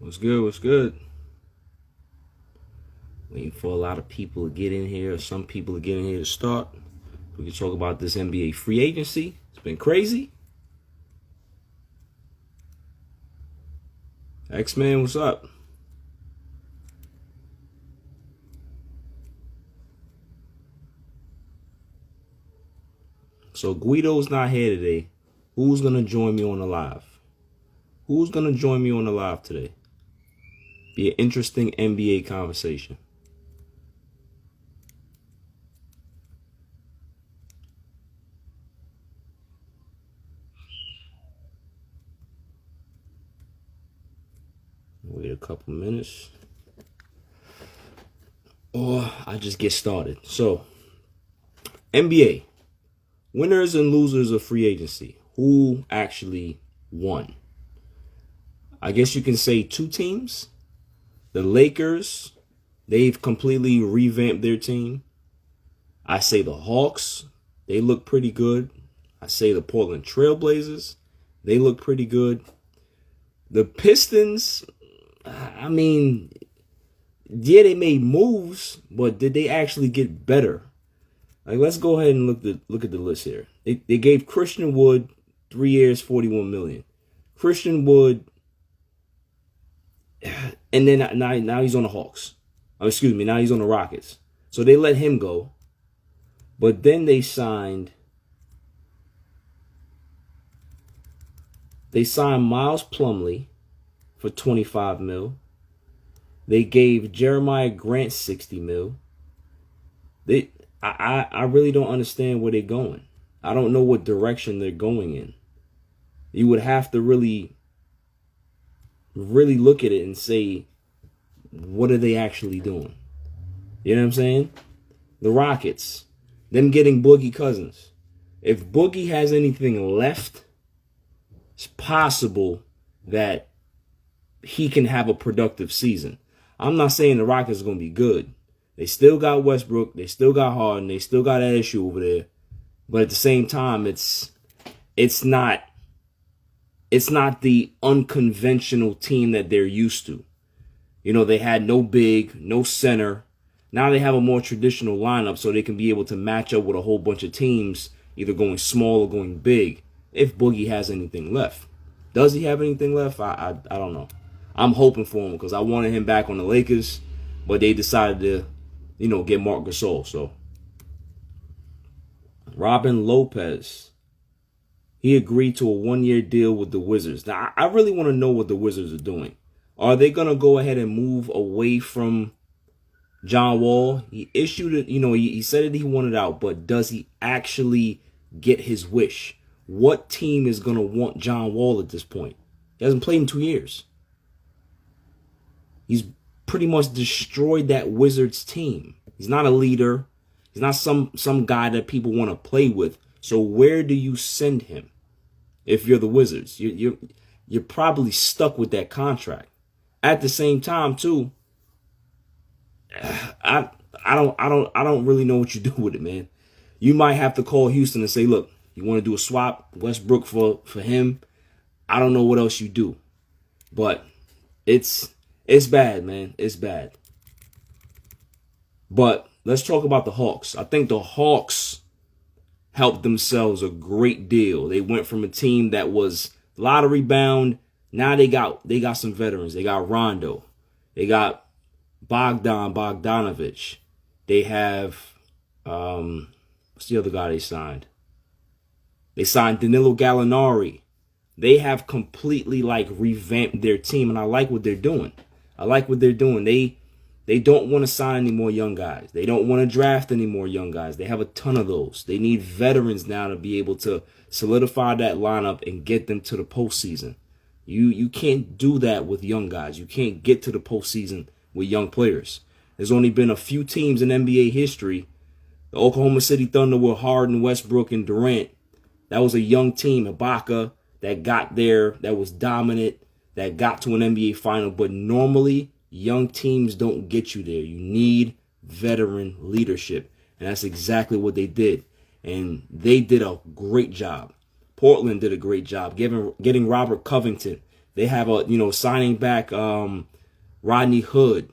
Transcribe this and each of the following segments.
What's good? What's good? Waiting for a lot of people to get in here, or some people to get in here to start. We can talk about this NBA free agency. It's been crazy. X-Man, what's up? So Guido's not here today. Who's gonna join me on the live? Who's gonna join me on the live today? Be an interesting NBA conversation. Wait a couple minutes. Or I just get started. So, NBA. Winners and losers of free agency. Who actually won? I guess you can say two teams. The Lakers, they've completely revamped their team. I say the Hawks, they look pretty good. I say the Portland Trailblazers, they look pretty good. The Pistons, I mean, yeah, they made moves, but did they actually get better? Like, let's go ahead and look at the list here. They gave Christian Wood 3 years, $41 million. Christian Wood, and then now he's on the Hawks. Oh, excuse me, now he's on the Rockets. So they let him go. But then they signed Miles Plumlee for $25 million. They gave Jeremiah Grant $60 million. I really don't understand where they're going. I don't know what direction they're going in. You would have to really look at it and say, what are they actually doing? You know what I'm saying? The Rockets, them getting Boogie Cousins. If Boogie has anything left, it's possible that he can have a productive season. I'm not saying the Rockets are going to be good. They still got Westbrook. They still got Harden. They still got that issue over there. But at the same time, it's not the unconventional team that they're used to. You know, they had no big, no center. Now they have a more traditional lineup so they can be able to match up with a whole bunch of teams, either going small or going big, if Boogie has anything left. Does he have anything left? I don't know. I'm hoping for him because I wanted him back on the Lakers, but they decided to, get Marc Gasol. So, Robin Lopez, he agreed to a 1-year deal with the Wizards. Now, I really want to know what the Wizards are doing. Are they going to go ahead and move away from John Wall? He issued it, he said that he wanted out, but does he actually get his wish? What team is going to want John Wall at this point? He hasn't played in 2 years. He's pretty much destroyed that Wizards team. He's not a leader. He's not some guy that people want to play with. So where do you send him if you're the Wizards? You're probably stuck with that contract. At the same time, too, I don't really know what you do with it, man. You might have to call Houston and say, look, you want to do a swap, Westbrook for him. I don't know what else you do, but it's bad, man. It's bad. But let's talk about the Hawks. I think the Hawks helped themselves a great deal. They went from a team that was lottery bound. Now they got some veterans. They got Rondo. They got Bogdanovich. They have what's the other guy they signed? They signed Danilo Gallinari. They have completely revamped their team, and I like what they're doing. They don't want to sign any more young guys. They don't want to draft any more young guys. They have a ton of those. They need veterans now to be able to solidify that lineup and get them to the postseason. You can't do that with young guys. You can't get to the postseason with young players. There's only been a few teams in NBA history. The Oklahoma City Thunder with Harden, Westbrook, and Durant. That was a young team, Ibaka, that got there, that was dominant, that got to an NBA final. But normally, young teams don't get you there. You need veteran leadership. And that's exactly what they did. And they did a great job. Portland did a great job getting Robert Covington. They have signing back Rodney Hood.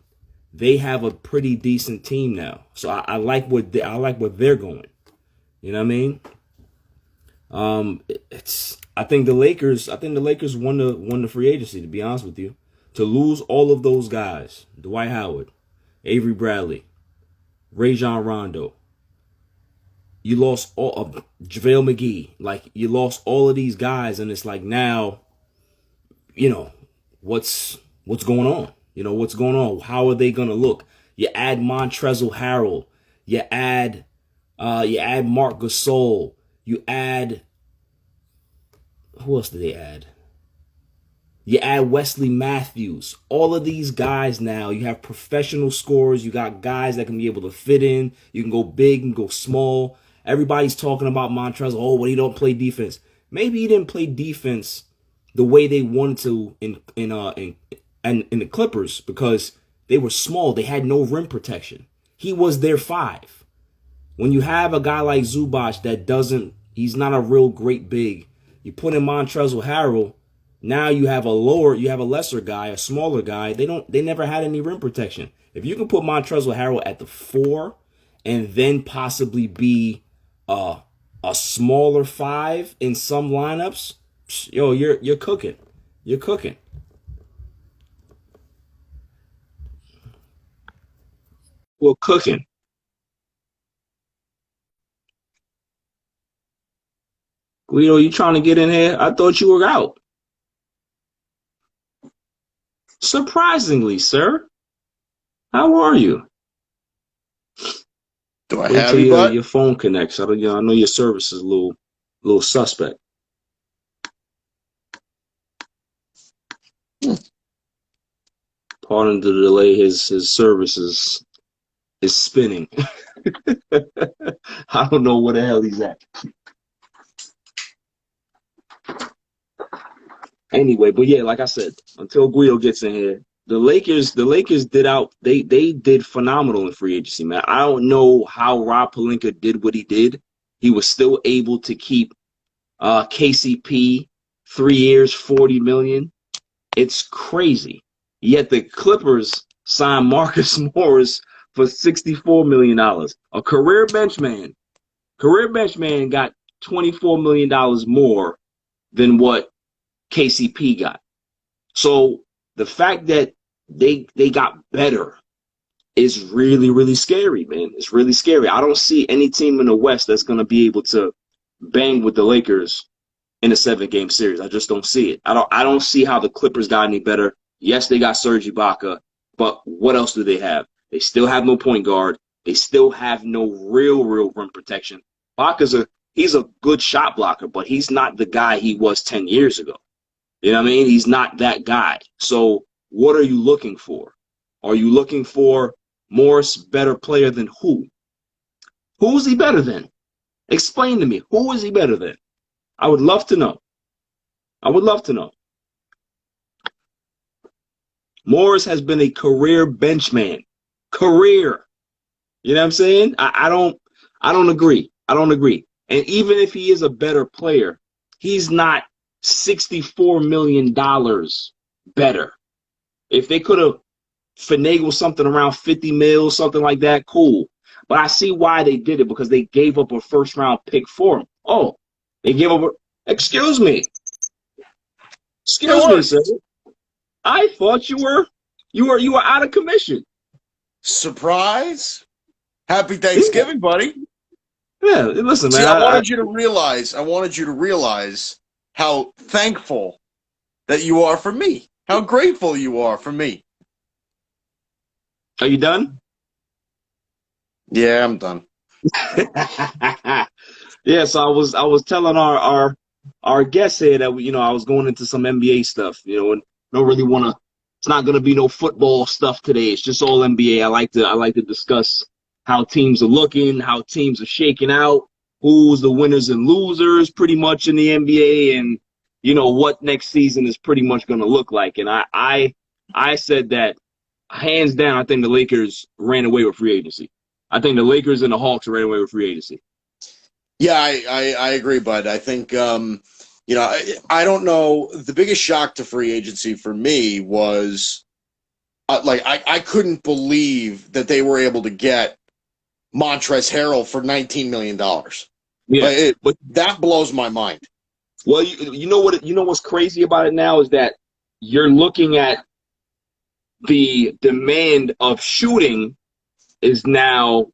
They have a pretty decent team now. So I like where they're going. You know what I mean? I think the Lakers won the free agency, to be honest with you. To lose all of those guys, Dwight Howard, Avery Bradley, Rajon Rondo, you lost all of JaVale McGee. Like, you lost all of these guys, and it's like, now, what's going on? What's going on? How are they gonna look? You add Montrezl Harrell, you add Marc Gasol, you add, who else did they add? You add Wesley Matthews. All of these guys now, you have professional scorers. You got guys that can be able to fit in. You can go big and go small. Everybody's talking about Montrezl. Oh, well, he don't play defense. Maybe he didn't play defense the way they wanted to in the Clippers, because they were small. They had no rim protection. He was their 5. When you have a guy like Zubac he's not a real great big. You put in Montrezl Harrell. Now you have a lesser guy, a smaller guy. They never had any rim protection. If you can put Montrezl Harrell at the 4 and then possibly be a smaller 5 in some lineups, yo, you're cooking. You're cooking. Well, cooking. Guido, you trying to get in here? I thought you were out. Surprisingly, sir. How are you? Do I Wait have till you, your phone connects. I know your service is a little suspect. Pardon the delay. His service is spinning. I don't know where the hell he's at. Anyway, but yeah, like I said, until Guido gets in here, the Lakers did phenomenal in free agency, man. I don't know how Rob Pelinka did what he did. He was still able to keep KCP 3 years, $40 million. It's crazy. Yet the Clippers signed Marcus Morris for $64 million. A career bench man got $24 million more than what KCP got. So the fact that they got better is really, really scary, man. It's really scary. I don't see any team in the West that's going to be able to bang with the Lakers in a 7-game series. I just don't see it. I don't see how the Clippers got any better. Yes, they got Serge Ibaka, but what else do they have? They still have no point guard. They still have no real rim protection. He's a good shot blocker, but he's not the guy he was 10 years ago. You know what I mean? He's not that guy. So what are you looking for? Are you looking for Morris better player than who? Who is he better than? Explain to me. Who is he better than? I would love to know. I would love to know. Morris has been a career benchman. Career. You know what I'm saying? I don't agree. I don't agree. And even if he is a better player, he's not $64 million better. If they could have finagled something around 50 mil, something like that, cool. But I see why they did it, because they gave up a first-round pick for him. Oh, they gave up excuse me. Excuse me, sir. I thought you were out of commission. Surprise! Happy Thanksgiving, buddy. Yeah, listen, man. See, I wanted you to realize how thankful that you are for me. How grateful you are for me. Are you done? Yeah, I'm done. Yeah, so I was telling our guests here that I was going into some NBA stuff, and don't really want to. It's not going to be no football stuff today. It's just all NBA. I like to discuss how teams are looking, how teams are shaking out, who's the winners and losers pretty much in the NBA, and what next season is pretty much going to look like. And I said that hands down, I think the Lakers ran away with free agency. I think the Lakers and the Hawks ran away with free agency. Yeah, I agree, bud. I think You know, I don't know. The biggest shock to free agency for me was I couldn't believe that they were able to get Montrezl Harrell for $19 million. Yeah, But that blows my mind. well, you know what? You know what's crazy about it now is that you're looking at the demand of shooting is now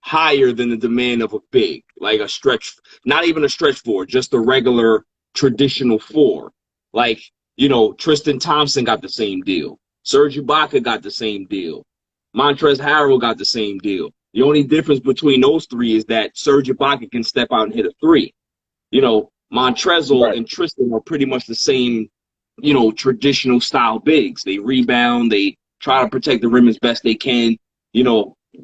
higher than the demand of a big, like a stretch, not even a stretch four, just a regular traditional four. Like, Tristan Thompson got the same deal. Serge Ibaka got the same deal. Montrezl Harrell got the same deal. The only difference between those three is that Serge Ibaka can step out and hit a three. Montrezl Right. and Tristan are pretty much the same, traditional style bigs. They rebound, they try to protect the rim as best they can.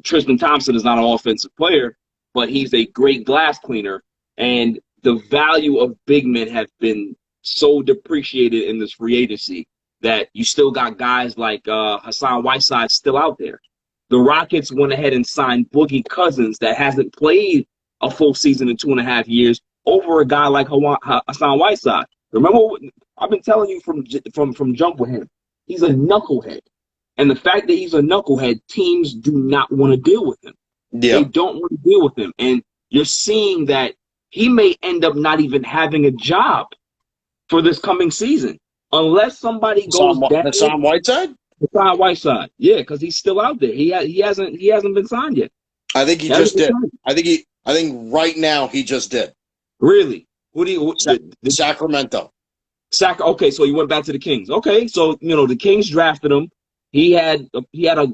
Tristan Thompson is not an offensive player, but he's a great glass cleaner. And the value of big men have been so depreciated in this free agency that you still got guys like Hassan Whiteside still out there. The Rockets went ahead and signed Boogie Cousins that hasn't played a full season in 2.5 years over a guy like Hassan Whiteside. Remember, I've been telling you from jump with him. He's a knucklehead. And the fact that he's a knucklehead, teams do not want to deal with him. Yeah. They don't want to deal with him. And you're seeing that he may end up not even having a job for this coming season unless somebody goes down. Hassan Whiteside? Hassan Whiteside. Yeah, because he's still out there. He hasn't been signed yet. I think he just did. I think right now he just did. Really? Who do you Sacramento. Okay, so he went back to the Kings. Okay, so the Kings drafted him. He had a.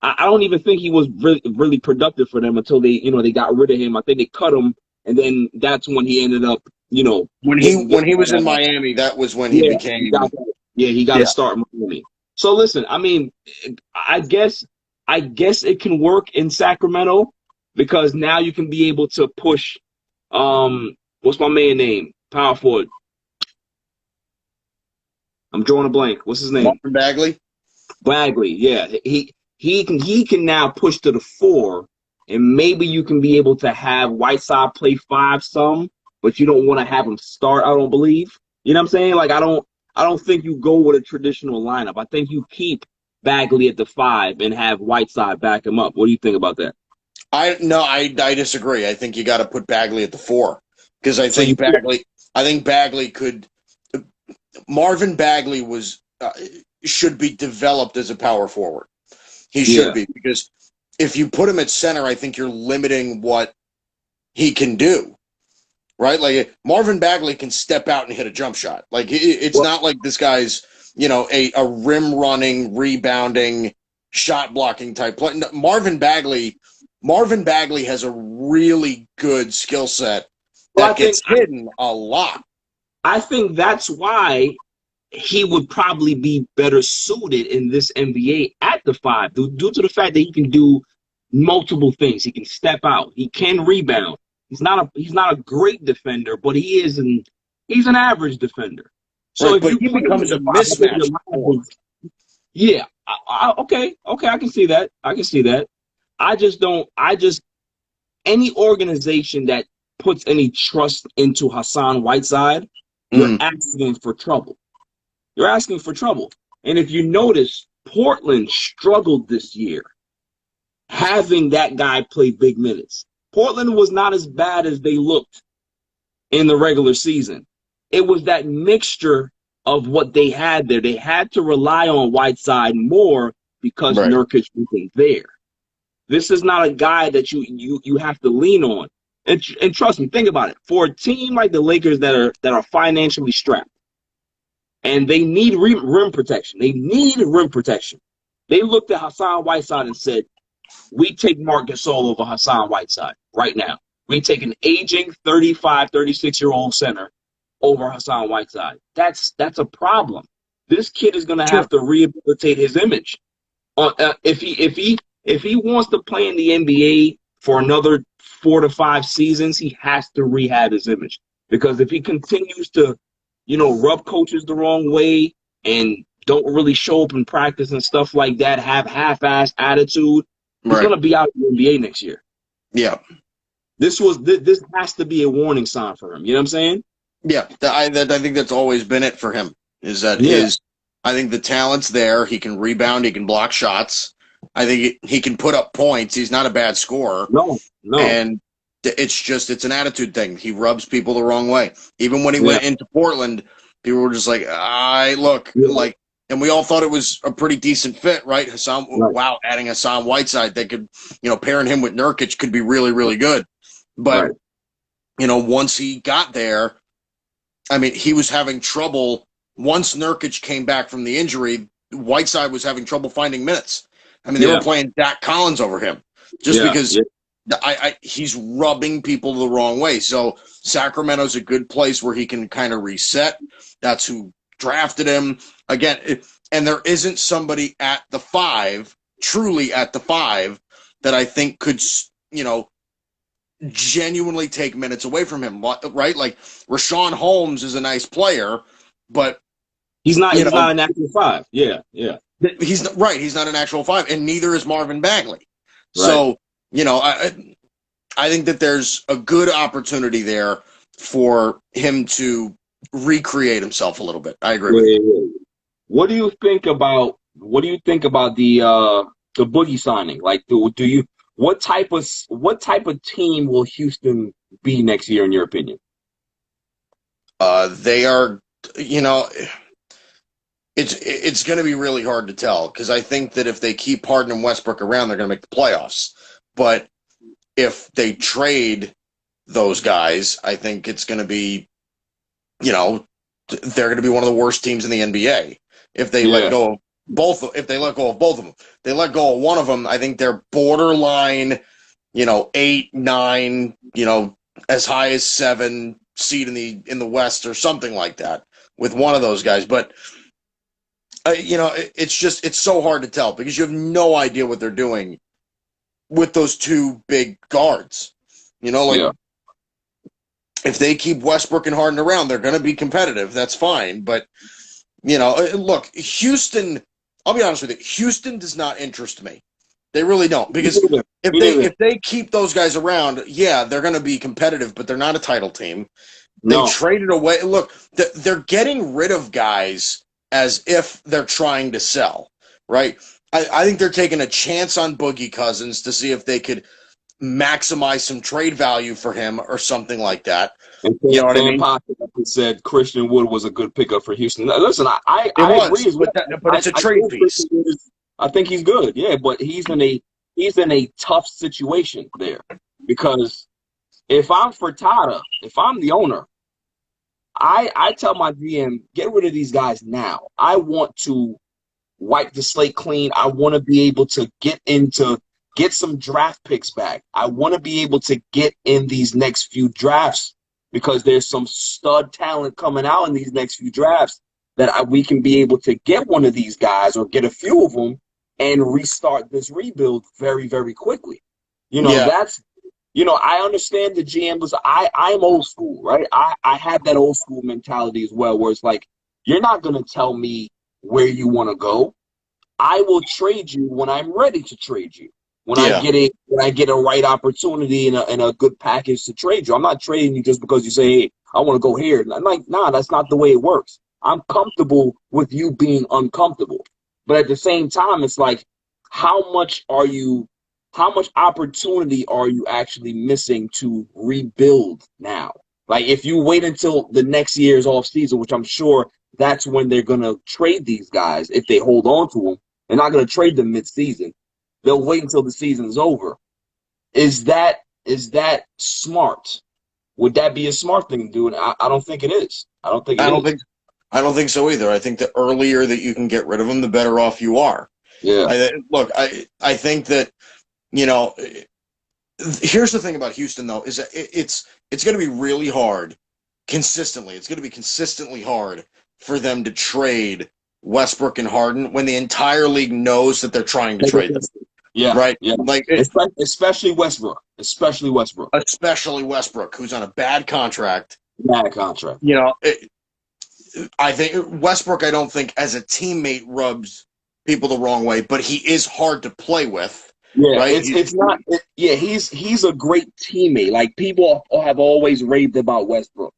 I don't even think he was really productive for them until they got rid of him. I think they cut him, and then that's when he ended up when he was in Miami. That was when he became. He got to start in Miami. So listen, I mean, I guess it can work in Sacramento because now you can be able to push. What's my man name? Power forward. I'm drawing a blank. What's his name? Marvin Bagley. Bagley, yeah. He can now push to the 4, and maybe you can be able to have Whiteside play 5 some, but you don't want to have him start, I don't believe. You know what I'm saying? Like I don't think you go with a traditional lineup. I think you keep Bagley at the 5 and have Whiteside back him up. What do you think about that? I disagree. I think you got to put Bagley at the 4 because I think Bagley could. Marvin Bagley should be developed as a power forward. He should be, because if you put him at center, I think you're limiting what he can do. Right? Like Marvin Bagley can step out and hit a jump shot. Like it's not like this guy's, a rim running, rebounding, shot blocking type play. Marvin Bagley has a really good skill set that gets hidden a lot. I think that's why he would probably be better suited in this NBA at the 5, due to the fact that he can do multiple things. He can step out. He can rebound. He's not a great defender, but he's an average defender. So right, but he becomes a mismatch. Yeah. Okay, I can see that. Any organization that puts any trust into Hassan Whiteside, you're asking for trouble. You're asking for trouble. And if you notice, Portland struggled this year having that guy play big minutes. Portland was not as bad as they looked in the regular season. It was that mixture of what they had there. They had to rely on Whiteside more because Nurkic wasn't there. This is not a guy that you have to lean on. And trust me, think about it. For a team like the Lakers that are financially strapped, and they need rim protection. They looked at Hassan Whiteside and said, we take Marc Gasol over Hassan Whiteside right now. We take an aging 35, 36-year-old center over Hassan Whiteside. That's a problem. This kid is going to have to rehabilitate his image. If he wants to play in the NBA for another 4 to 5 seasons, he has to rehab his image. Because if he continues to, rub coaches the wrong way and don't really show up in practice and stuff like that, have half-assed attitude, he's going to be out of the NBA next year. Yeah. This has to be a warning sign for him. You know what I'm saying? Yeah, I think that's always been it for him. Is that Yeah, his? I think the talent's there. He can rebound. He can block shots. I think he can put up points. He's not a bad scorer, no, no, and it's an attitude thing. He rubs people the wrong way. Even when he yeah, went into Portland, people were just like, "I look yeah, like," and we all thought it was a pretty decent fit, right? right, Wow, adding Hassan Whiteside, they could, pairing him with Nurkic could be really, really good. But right. once he got there, I mean, he was having trouble. Once Nurkic came back from the injury, Whiteside was having trouble finding minutes. I mean, they were Yeah, playing Dak Collins over him just yeah, because yeah, he's rubbing people the wrong way. So Sacramento's a good place where he can kind of reset. That's who drafted him. Again, and there isn't somebody at the five, truly at the five, that I think could, genuinely take minutes away from him, right? Like Rashawn Holmes is a nice player, but he's not. you He's know not an actual five. Yeah, yeah, he's right. He's not an actual five, and neither is Marvin Bagley. right. So I think that there's a good opportunity there for him to recreate himself a little bit. I agree Yeah, with you. yeah, yeah. What do you think about the Boogie signing? Like, do you what type of team will Houston be next year in your opinion? They are, you know, it's going to be really hard to tell because I think that if they keep Harden and Westbrook around, they're going to make the playoffs. But if they trade those guys, I think it's going to be, they're going to be one of the worst teams in the NBA if they let Yeah, go of both. If they let go of both of them, they let go of one of them. I think they're borderline, 8, 9, as high as 7 seed in the West or something like that with one of those guys. But it's so hard to tell because you have no idea what they're doing with those two big guards. Like yeah. if they keep Westbrook and Harden around, they're going to be competitive. That's fine. But, look, Houston, I'll be honest with you, Houston does not interest me. They really don't. Me Because neither. if Me they neither. if they keep those guys around, yeah, they're going to be competitive, but they're not a title team. They've No. traded away. Look, they're getting rid of guys as if they're trying to sell, right? I think they're taking a chance on Boogie Cousins to see if they could maximize some trade value for him or something like that. And You know what I Sam mean? Pocket said Christian Wood was a good pickup for Houston. Now, listen, It I agree was, as but well. but it's a I trade think piece. Christian Wood is. I think he's good. Yeah, but he's in a tough situation there because if I'm Furtada, if I'm the owner, I tell my GM get rid of these guys now. I want to wipe the slate clean. I want to be able to get some draft picks back. I want to be able to get in these next few drafts because there's some stud talent coming out in these next few drafts that we can be able to get one of these guys or get a few of them and restart this rebuild very, very quickly. You know, Yeah, that's I understand the GM was I'm old school, right? I have that old school mentality as well, where it's like, you're not gonna tell me where you want to go. I will trade you when I'm ready to trade you. yeah, When I get a right opportunity and a good package to trade you. I'm not trading you just because you say, hey, I want to go here. And I'm like, nah, that's not the way it works. I'm comfortable with you being uncomfortable. But at the same time, it's like, how much are you how much opportunity are you actually missing to rebuild now? Like if you wait until the next year's off season, which I'm sure that's when they're gonna trade these guys if they hold on to them. They're not going to trade them mid-season. They'll wait until the season's over. Is that smart? Would that be a smart thing to do? And I don't think it is. I don't think it I don't is. think I don't think so either. I think the earlier that you can get rid of them, the better off you are. Yeah. I think that you know. Here's the thing about Houston, though, is that it's going to be really hard consistently. It's going to be consistently hard for them to trade Westbrook and Harden when the entire league knows that they're trying to trade them, Yeah. right? Yeah. Like Especially Westbrook. Especially Westbrook. especially Westbrook, who's on a bad contract. Bad contract. You know, I think Westbrook, I don't think as a teammate rubs people the wrong way, but he is hard to play with, Yeah, right? it's not. Yeah, he's a great teammate. Like people have always raved about Westbrook.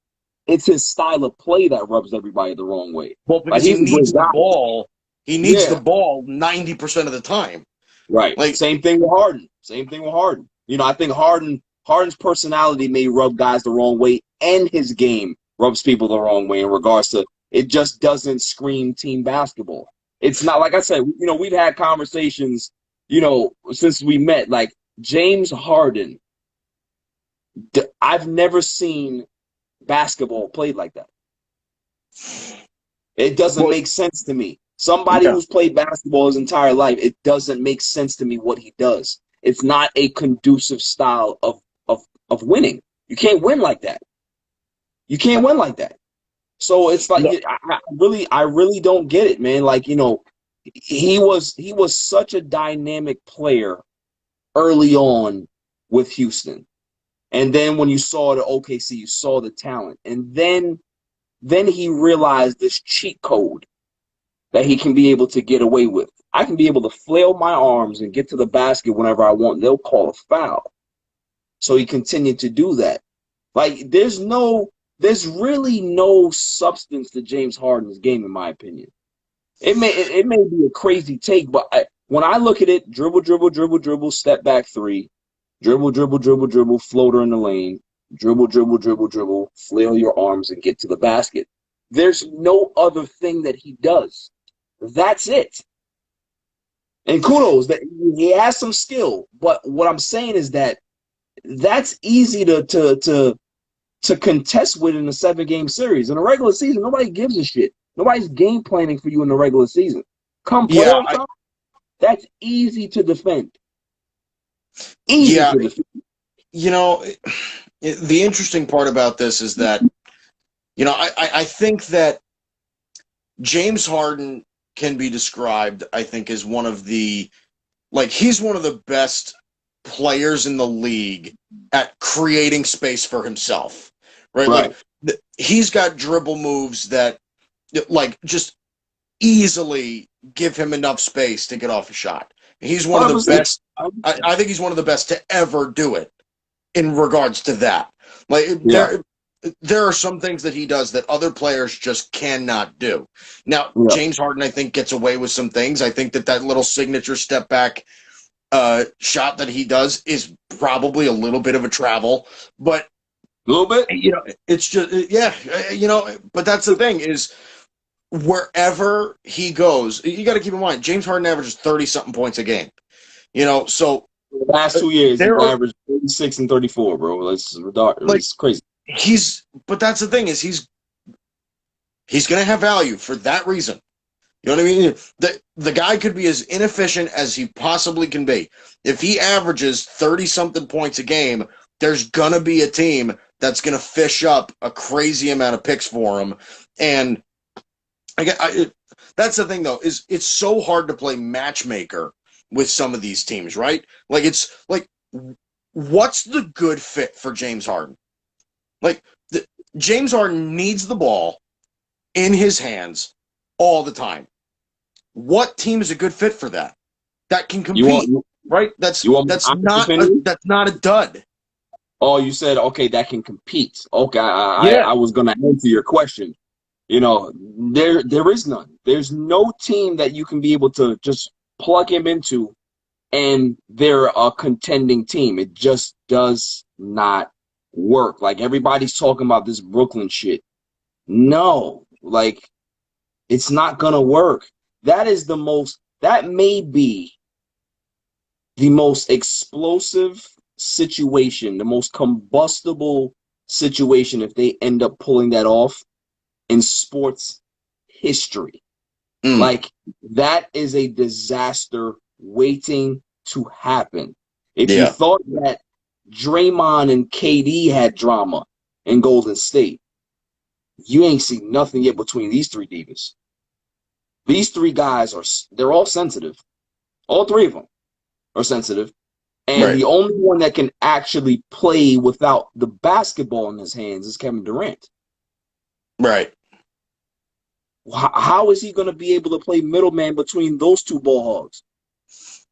It's his style of play that rubs everybody the wrong way. Well, Like because he he's a needs great the guy. ball. He needs the Yeah, ball 90% of the time. right. Like, Same thing with Harden. Same thing with Harden. You know, I think Harden's personality may rub guys the wrong way, and his game rubs people the wrong way in regards to it just doesn't scream team basketball. It's not like I said, you know, we've had conversations, you know, since we met. Like James Harden, I've never seen basketball played like that. It doesn't well, make sense to me. Somebody yeah, who's played basketball his entire life, it doesn't make sense to me what he does. It's not a conducive style of winning. You can't win like that. You can't win like that. So it's like no, I really don't get it, man. Like, you know, he was such a dynamic player early on with Houston. And then when you saw the OKC, you saw the talent. And then he realized this cheat code that he can be able to get away with. I can be able to flail my arms and get to the basket whenever I want. They'll call a foul. So he continued to do that. Like there's really no substance to James Harden's game, in my opinion. It may be a crazy take, but when I look at it, dribble, dribble, dribble, dribble, step back three, dribble, dribble, dribble, dribble, floater in the lane, dribble, dribble, dribble, dribble, flail your arms and get to the basket. There's no other thing that he does. That's it. And kudos that he has some skill, but what I'm saying is that that's easy to contest with in a 7-game series. In a regular season, nobody gives a shit. Nobody's game planning for you in the regular season. Come yeah, playoff time, that's easy to defend. Easy yeah. to defend. You know, the interesting part about this is that, you know, I think that James Harden can be described, I think, as one of the, like, he's one of the best players in the league at creating space for himself, right? Right. Like, he's got dribble moves that, like, just easily give him enough space to get off a shot. He's one of the 100%. best. I think he's one of the best to ever do it in regards to that. Like, Yeah. there are some things that he does that other players just cannot do. Now, Yeah. James Harden, I think, gets away with some things. I think that little signature step back shot that he does is probably a little bit of a travel, but A little bit? you know, it's just, yeah, you know, but that's the thing is wherever he goes, you got to keep in mind, James Harden averages 30 something points a game, you know, so The last 2 years, he's there are, averaged 36 and 34, bro. like, It's crazy. but that's the thing is he's going to have value for that reason. You know what I mean? The guy could be as inefficient as he possibly can be. If he averages 30-something points a game, there's going to be a team that's going to fish up a crazy amount of picks for him. And that's the thing, though, is it's so hard to play matchmaker with some of these teams, right? Like, it's like, what's the good fit for James Harden? Like, James Harden needs the ball in his hands all the time. What team is a good fit for that? That can compete, right? That's that's not a dud. Oh, you said okay, that can compete. Okay, Yeah, I was gonna answer your question. You know, there is none. There's no team that you can be able to just plug him into and they're a contending team. It just does not work. Like everybody's talking about this Brooklyn shit. No, like it's not gonna work. That may be the most explosive situation, the most combustible situation if they end up pulling that off in sports history. Like that is a disaster waiting to happen. If you yeah, thought that Draymond and KD had drama in Golden State, you ain't seen nothing yet between these three divas. These three guys they're all sensitive. All three of them are sensitive. And right, the only one that can actually play without the basketball in his hands is Kevin Durant. right. How is he going to be able to play middleman between those two ball hogs?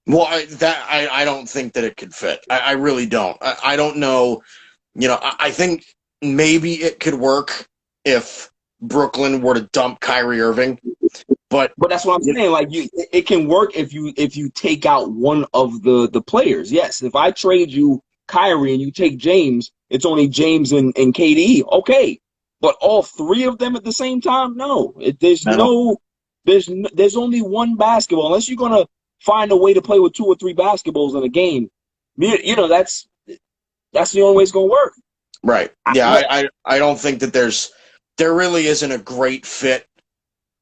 Well, I don't think that it could fit. I really don't. I don't know. You know, I think maybe it could work if Brooklyn were to dump Kyrie Irving. But that's what I'm saying. Like it can work if you take out one of the players. Yes, if I trade you Kyrie and you take James, it's only James and KD. Okay, but all three of them at the same time? No. There's only one basketball. Unless you're gonna find a way to play with 2 or 3 basketballs in a game, that's the only way it's gonna work. Right. Yeah, I don't think that there really isn't a great fit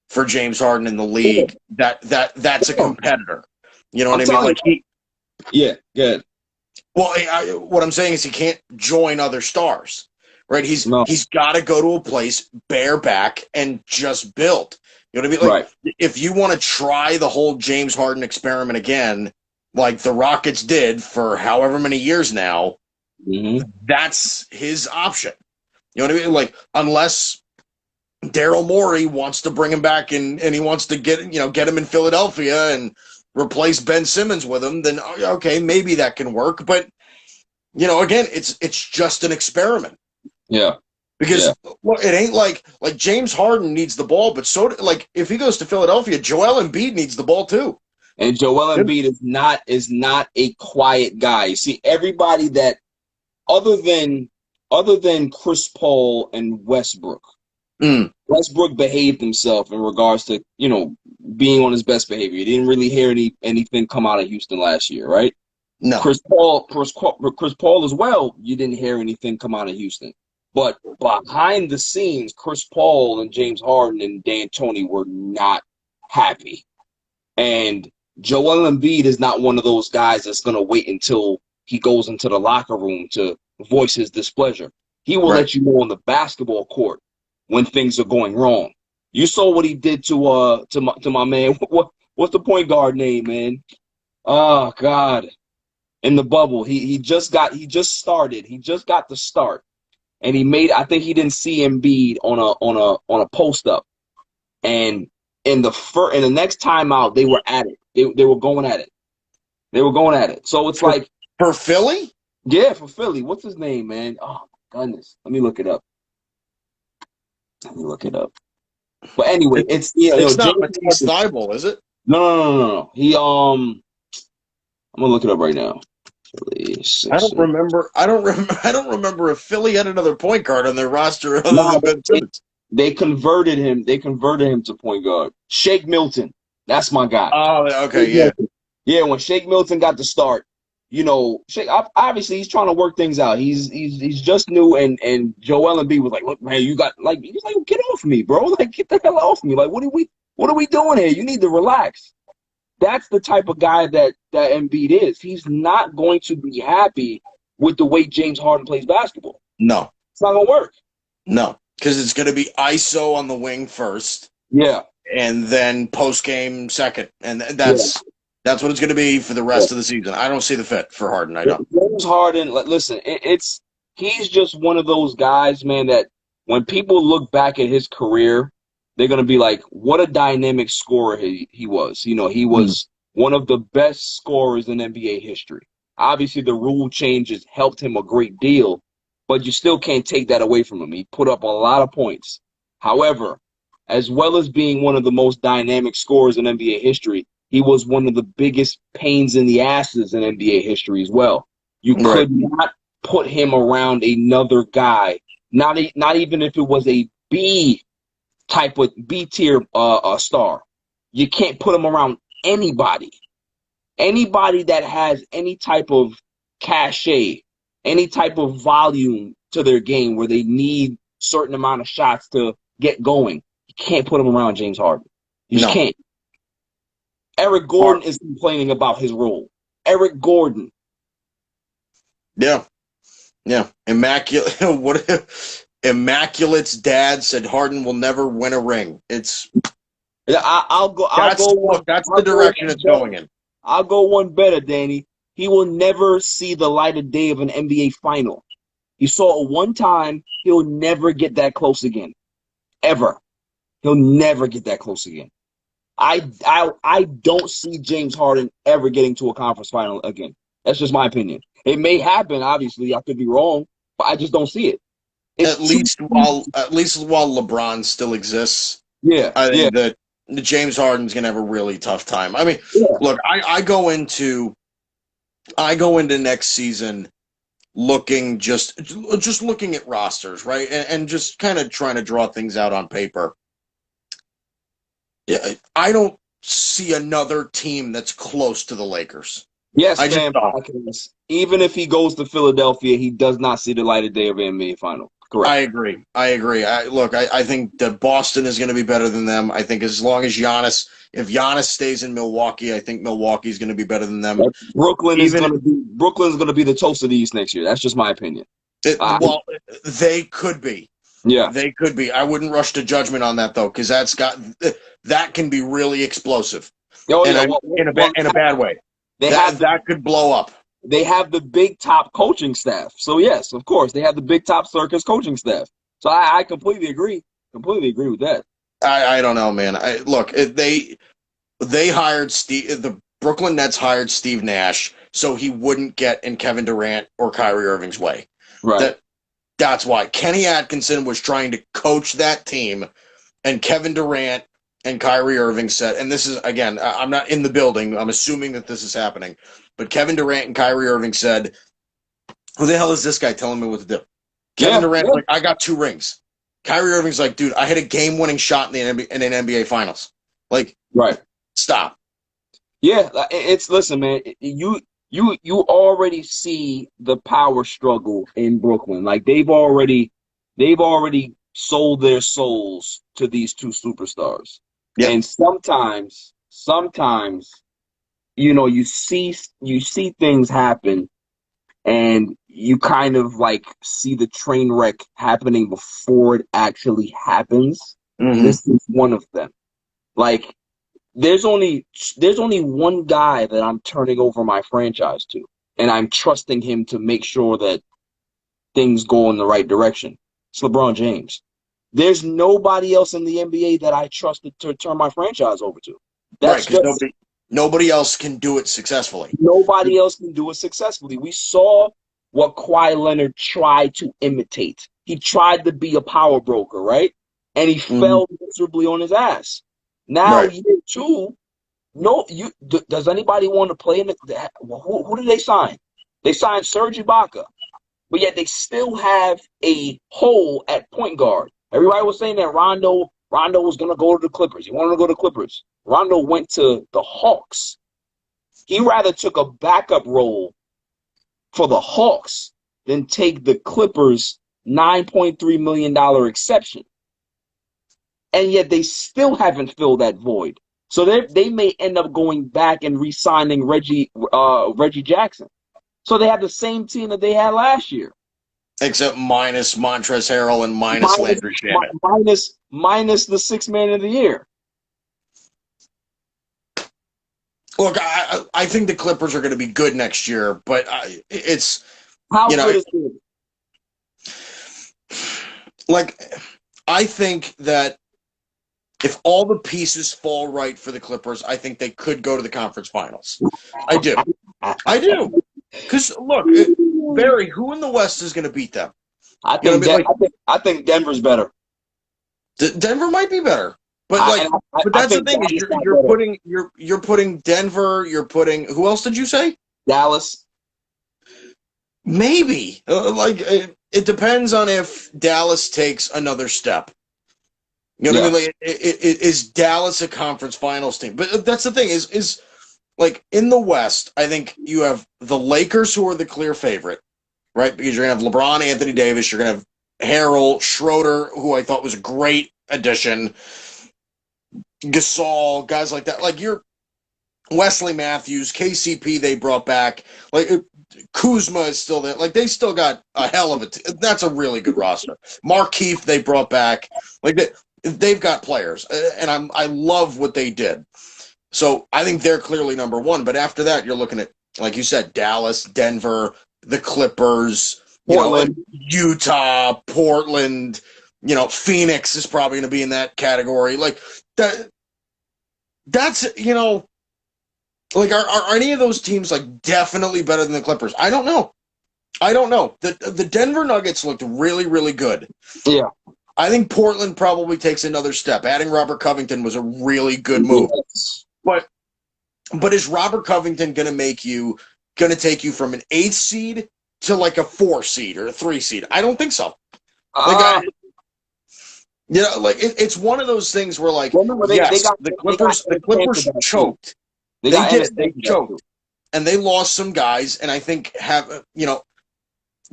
for James Harden in the league that's a competitor. You know what I mean? Like good. Well, what I'm saying is he can't join other stars, right? He's got to go to a place bareback and just build. You know what I mean? Like, if you want to try the whole James Harden experiment again, like the Rockets did for however many years now, that's his option. You know what I mean? Like, unless Daryl Morey wants to bring him back and he wants to get him in Philadelphia and replace Ben Simmons with him, then okay, maybe that can work. But again, it's just an experiment. Yeah. Because it ain't like James Harden needs the ball, but so like if he goes to Philadelphia, Joel Embiid needs the ball too. And Joel Embiid is not a quiet guy. You see, everybody that other than Chris Paul and Westbrook. Westbrook behaved himself in regards to, being on his best behavior. You didn't really hear anything come out of Houston last year, right? No. Chris Paul as well, you didn't hear anything come out of Houston. But behind the scenes, Chris Paul and James Harden and D'Antoni were not happy. And Joel Embiid is not one of those guys that's going to wait until he goes into the locker room to voice his displeasure. He will let you know on the basketball court when things are going wrong. You saw what he did to my man. What's the point guard name, man? Oh God. In the bubble. He just got the start. And I think he didn't see Embiid on a post up. And in the next timeout, they were at it. They were going at it. So it's like for Philly? Yeah, for Philly. What's his name, man? Oh my goodness. Let me look it up. But anyway, it's not Matisse Thybulle, is it? No. He I'm gonna look it up right now. I don't remember if Philly had another point guard on their roster other than Ben Simmons. They converted him to point guard. Shake Milton. That's my guy. Oh, okay, yeah. Yeah, when Shake Milton got the start, Shake obviously he's trying to work things out. He's just new, and Joel Embiid was like, "Look, man, he's like, get off me, bro! Like, get the hell off me! Like, what are we doing here? You need to relax." That's the type of guy that Embiid is. He's not going to be happy with the way James Harden plays basketball. No, it's not gonna work. No, because it's going to be ISO on the wing first. Yeah, and then post game second, and that's what it's going to be for the rest of the season. I don't see the fit for Harden. I don't. James Harden, listen, he's just one of those guys, man, that when people look back at his career, they're going to be like, what a dynamic scorer he was. He was one of the best scorers in NBA history. Obviously, the rule changes helped him a great deal, but you still can't take that away from him. He put up a lot of points. However, as well as being one of the most dynamic scorers in NBA history, he was one of the biggest pains in the asses in NBA history as well. You could not put him around another guy, not even if it was a B tier star. You can't put him around anybody. Anybody that has any type of cachet, any type of volume to their game where they need certain amount of shots to get going. You can't put him around James Harden. You just can't. Eric Gordon is complaining about his role. Eric Gordon. Yeah. Immaculate's dad said Harden will never win a ring. That's the direction it's going in. I'll go one better, Danny. He will never see the light of day of an NBA final. He saw it one time. He'll never get that close again. Ever. He'll never get that close again. I don't see James Harden ever getting to a conference final again. That's just my opinion. It may happen, obviously. I could be wrong, but I just don't see it. at least while LeBron still exists, Yeah, I yeah, think that James Harden's gonna have a really tough time. I mean, yeah. look, I go into next season looking just looking at rosters, right, and just kind of trying to draw things out on paper. Yeah, I don't see another team that's close to the Lakers. Yes, I just fan don't. podcast. Even if he goes to Philadelphia, he does not see the light of day of NBA final. I Correct. agree. I think that Boston is going to be better than them. I think as long as if Giannis stays in Milwaukee, I think Milwaukee's going to be better than them. Even Brooklyn's gonna be the toast of the East next year. That's just my opinion. well, they could be. Yeah. They could be. I wouldn't rush to judgment on that though, because that can be really explosive, Oh and yeah. in a bad way. That could blow up. They have the big top coaching staff. So yes, of course, they have the big top circus coaching staff. So I completely agree. Completely agree with that. I don't know, man. They hired the Brooklyn Nets hired Steve Nash so he wouldn't get in Kevin Durant or Kyrie Irving's way. Right. That's why Kenny Atkinson was trying to coach that team, and Kevin Durant and Kyrie Irving said, and this is, again, I'm not in the building, I'm assuming that this is happening, but Kevin Durant and Kyrie Irving said, who the hell is this guy telling me what to do? Kevin Durant's like, I got 2 rings. Kyrie Irving's like, dude, I hit a game-winning shot in an NBA Finals. Like, right. Stop. Yeah, listen, man. You already see the power struggle in Brooklyn. Like they've already sold their souls to these 2 superstars. Yep. And sometimes, you see things happen, and you kind of like see the train wreck happening before it actually happens. Mm-hmm. This is one of them. Like. There's only one guy that I'm turning over my franchise to, and I'm trusting him to make sure that things go in the right direction. It's LeBron James. There's nobody else in the NBA that I trusted to turn my franchise over to. That's right, because nobody else can do it successfully. Nobody else can do it successfully. We saw what Kawhi Leonard tried to imitate. He tried to be a power broker, right? And he fell miserably on his ass. Now, year 2, does anybody want to play in the who did they sign? They signed Serge Ibaka, but yet they still have a hole at point guard. Everybody was saying that Rondo was going to go to the Clippers. He wanted to go to the Clippers. Rondo went to the Hawks. He rather took a backup role for the Hawks than take the Clippers' $9.3 million exception. And yet they still haven't filled that void. So they may end up going back and re-signing Reggie Jackson. So they have the same team that they had last year. Except minus Montrezl Harrell and minus Landry Shamet. Minus the 6th man of the year. Look, I think the Clippers are going to be good next year, but it's... How good is it? Like, I think that if all the pieces fall right for the Clippers, I think they could go to the conference finals. I do. Because, look, Barry, who in the West is going to beat them? I think Denver's better. Denver might be better. But that's the thing. You're putting Denver, who else did you say? Dallas. Maybe. It depends on if Dallas takes another step. You know what I mean? Like, is Dallas a conference finals team? But that's the thing is like in the West, I think you have the Lakers who are the clear favorite, right? Because you're gonna have LeBron, Anthony Davis, you're gonna have Harrell, Schroeder, who I thought was a great addition, Gasol, guys like that. Like you're Wesley Matthews, KCP they brought back. Like Kuzma is still there. Like they still got a hell of that's a really good roster. Markieff they brought back. Like they've got players, and I love what they did. So I think they're clearly number 1. But after that, you're looking at, like you said, Dallas, Denver, the Clippers, Utah, Portland. Phoenix is probably going to be in that category. Like that. That's like are any of those teams like definitely better than the Clippers? I don't know. I don't know. The Denver Nuggets looked really, really good. Yeah. I think Portland probably takes another step. Adding Robert Covington was a really good move. Yes. But is Robert Covington going to take you from an 8th seed to like a 4 seed or a 3 seed? I don't think so. It's one of those things where, like, remember, the Clippers choked. They choked, and they lost some guys, and I think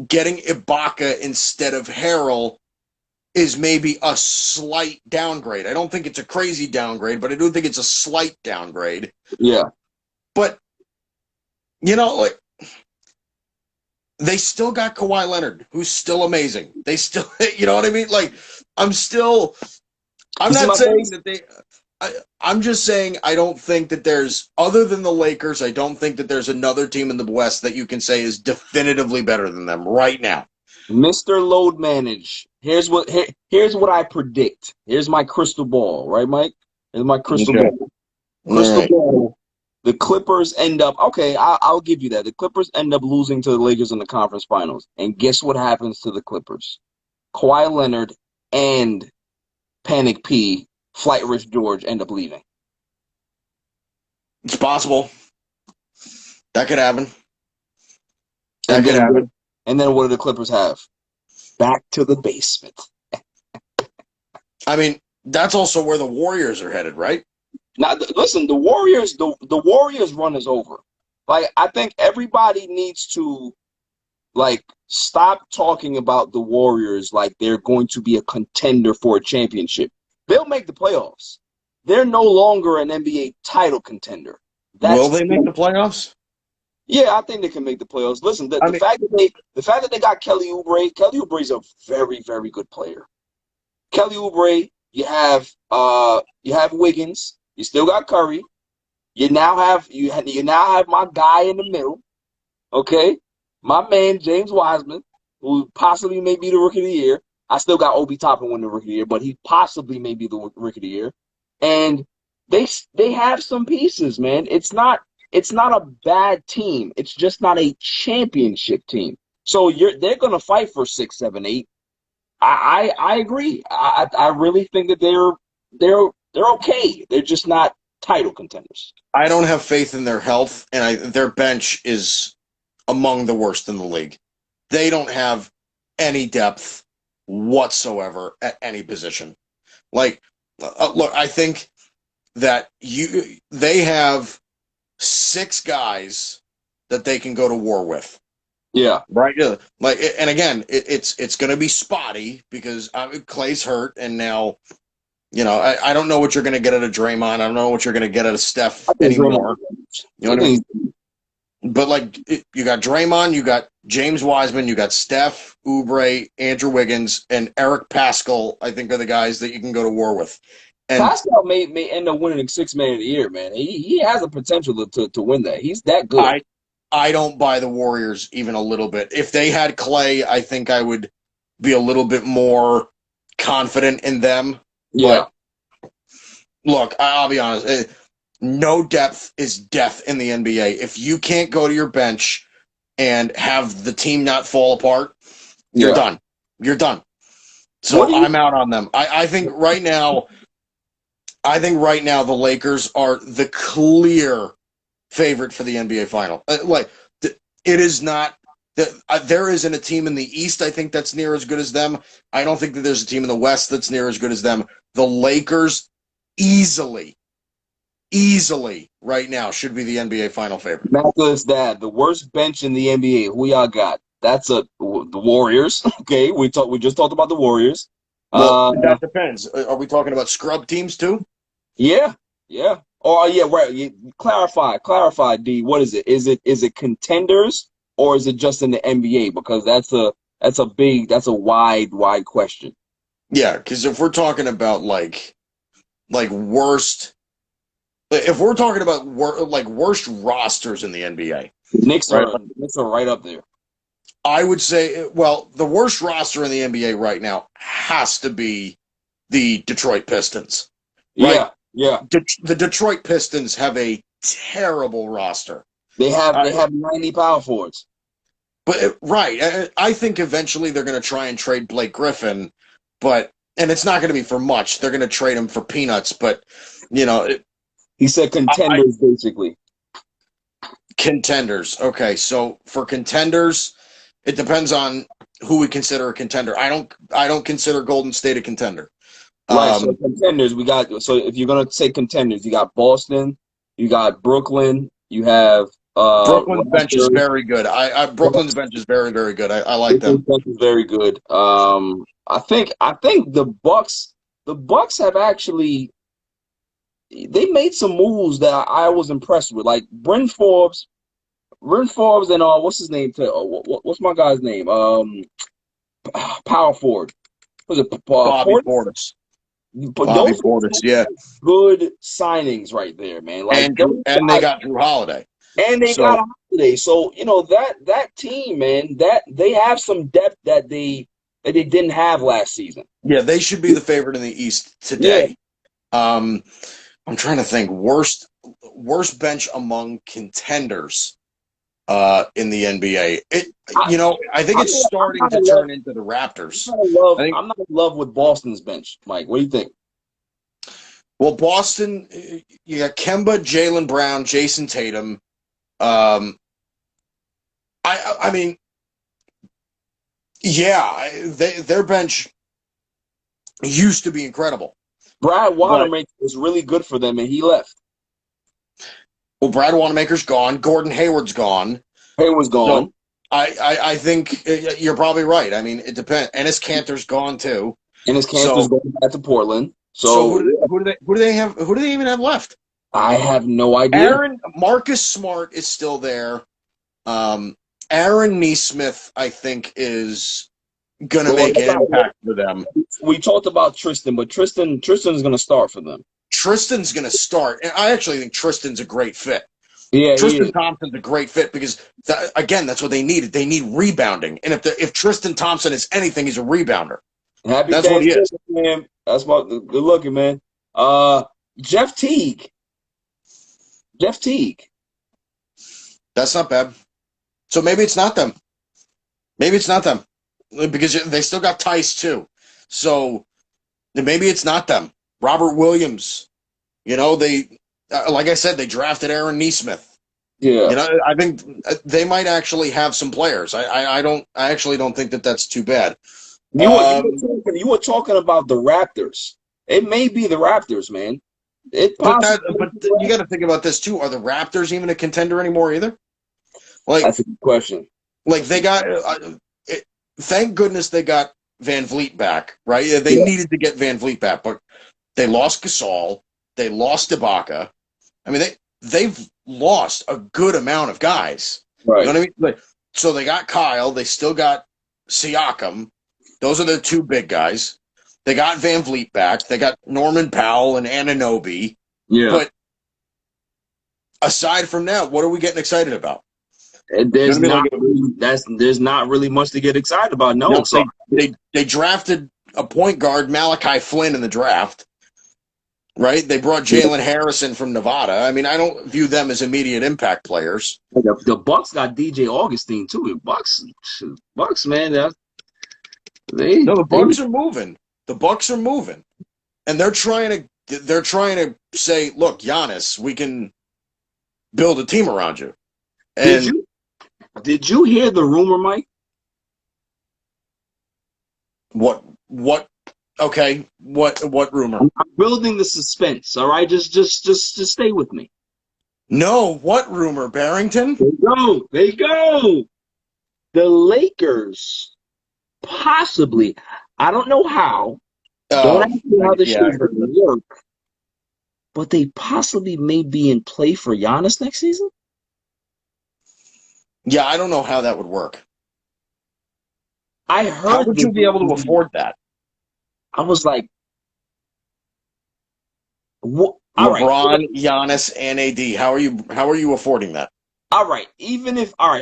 getting Ibaka instead of Harrell is maybe a slight downgrade. I don't think it's a crazy downgrade, but I do think it's a slight downgrade. Yeah. But, they still got Kawhi Leonard, who's still amazing. They still, you know what I mean? Like, I'm not saying that I'm just saying I don't think that there's, other than the Lakers, I don't think that there's another team in the West that you can say is definitively better than them right now. Mr. Load Manage. Here's what I predict. Here's my crystal ball, right, Mike? Here's my crystal ball. Crystal ball. The Clippers end up, okay, I'll give you that. The Clippers end up losing to the Lakers in the conference finals. And guess what happens to the Clippers? Kawhi Leonard and Panic P, Flight Rich George end up leaving. It's possible. That could happen. And then what do the Clippers have? Back to the basement. I mean, that's also where the Warriors are headed, right? Now, listen, the Warriors run is over. Like, I think everybody needs to, like, stop talking about the Warriors like they're going to be a contender for a championship. They'll make the playoffs. They're no longer an NBA title contender. Will they make the playoffs? Yeah, I think they can make the playoffs. Listen, the fact that they got Kelly Oubre is a very, very good player. Kelly Oubre, you have Wiggins, you still got Curry, you now have my guy in the middle, okay, my man James Wiseman, who possibly may be the Rookie of the Year. I still got Obi Toppin winning the Rookie of the Year, but he possibly may be the Rookie of the Year. And they have some pieces, man. It's not a bad team. It's just not a championship team. So they're gonna fight for 6, 7, 8. I agree. I really think that they're okay. They're just not title contenders. I don't have faith in their health, and their bench is among the worst in the league. They don't have any depth whatsoever at any position. Like, look, I think that they have 6 guys that they can go to war with. Yeah. Right. Like, and again, it's going to be spotty because Clay's hurt, and now, I don't know what you're going to get out of Draymond. I don't know what you're going to get out of Steph anymore. You know what I mean? But, like, you got Draymond, you got James Wiseman, you got Steph, Oubre, Andrew Wiggins, and Eric Paschall, I think, are the guys that you can go to war with. And Paschall may end up winning 6th Man of the Year, man. He has the potential to win that. He's that good. I don't buy the Warriors even a little bit. If they had Clay, I think I would be a little bit more confident in them. Yeah. But look, I'll be honest. No depth is death in the NBA. If you can't go to your bench and have the team not fall apart, you're done. You're done. So I'm out on them. I think right now the Lakers are the clear favorite for the NBA final. It is not that there isn't a team in the East, I think, that's near as good as them. I don't think that there's a team in the West that's near as good as them. The Lakers easily right now should be the NBA final favorite. Mathis, Dad, the worst bench in the NBA. Who y'all got? That's the Warriors. Okay, we just talked about the Warriors. Well, that depends. Are we talking about scrub teams too? Yeah. Oh, yeah, right. Clarify, D. What is it? Is it contenders or is it just in the NBA? Because that's a wide question. Yeah, because if we're talking about like worst, if we're talking about worst rosters in the NBA, Knicks are right up there. I would say, well, the worst roster in the NBA right now has to be the Detroit Pistons. Right? Yeah. The Detroit Pistons have a terrible roster. They have 90 power forwards. But right, I think eventually they're going to try and trade Blake Griffin, and it's not going to be for much. They're going to trade him for peanuts. But you know, He said contenders, basically. contenders. Okay, so for contenders, it depends on who we consider a contender. I don't consider Golden State a contender. Right. So contenders, we got. So if you're gonna say contenders, you got Boston, you got Brooklyn, you have Brooklyn's bench is Raptors. very good. Brooklyn's bench is very, very good. I like Brooklyn's them. bench is very good. I think the Bucks have actually they made some moves that I was impressed with, like Bryn Forbes, and what's his name? What's my guy's name? Power forward. Was it Bobby Portis? Portis. But Bobby those Portis, are yeah. good signings right there, man. Like And they got Drew Holiday. and they So got Holiday. So that team, man, that they have some depth that they didn't have last season. yeah, they should be the favorite in the East today. I'm trying to think worst bench among contenders in the NBA. I think it's starting to turn into the Raptors. I'm not in love with Boston's bench, Mike. What do you think? Well, Boston, you got Kemba, Jaylen Brown, Jason Tatum. I mean, yeah, their bench used to be incredible. Brad Wanamaker was really good for them, and he left. Well, Brad Wanamaker's gone. Gordon Hayward's gone. Hayward's gone. So I think you're probably right. I mean, it depends. Ennis Cantor's gone too. Ennis Cantor's going back to Portland. So who do they have? Who do they even have left? I have no idea. Marcus Smart is still there. Aaron Nesmith, I think, is going to make an impact for them. We talked about Tristan, but Tristan's going to start for them. Tristan's going to start, and I actually think Tristan's a great fit. Yeah, Tristan Thompson's a great fit because, that's what they needed. They need rebounding, and if Tristan Thompson is anything, he's a rebounder. That's what he is, man. That's what good looking, man. Jeff Teague. That's not bad. So maybe it's not them. Because they still got Tice too. So maybe it's not them. Robert Williams. They like I said, they drafted Aaron Nesmith. Yeah. I think they might actually have some players. I actually don't think that that's too bad. You were talking about the Raptors. It may be the Raptors, man. But you got to think about this too. Are the Raptors even a contender anymore either? That's a good question. Like they got, thank goodness they got Van Vliet back, right? They needed to get Van Vliet back, but they lost Gasol, they lost Ibaka. I mean, they've lost a good amount of guys. Right. You know what I mean? So they got Kyle, they still got Siakam. Those are the two big guys. They got Van Vliet back. They got Norman Powell and Anunoby. Yeah. But aside from that, what are we getting excited about? There's not really much to get excited about. No. So they drafted a point guard, Malachi Flynn, in the draft. Right? They brought Jalen Harrison from Nevada. I mean, I don't view them as immediate impact players. The Bucks got DJ Augustine too. Bucks, man. The Bucks are moving. The Bucks are moving, and they're trying to say, "Look, Giannis, we can build a team around you." And did you hear the rumor, Mike? What? Okay, what rumor? I'm building the suspense. All right, just stay with me. No, what rumor, Barrington? There you go. The Lakers possibly. I don't know how. Don't ask me how this shit is going to work. But they possibly may be in play for Giannis next season. Yeah, I don't know how that would work. I heard. How would you be able to afford that? I was like, LeBron, right. Giannis, and AD. How are you affording that? All right.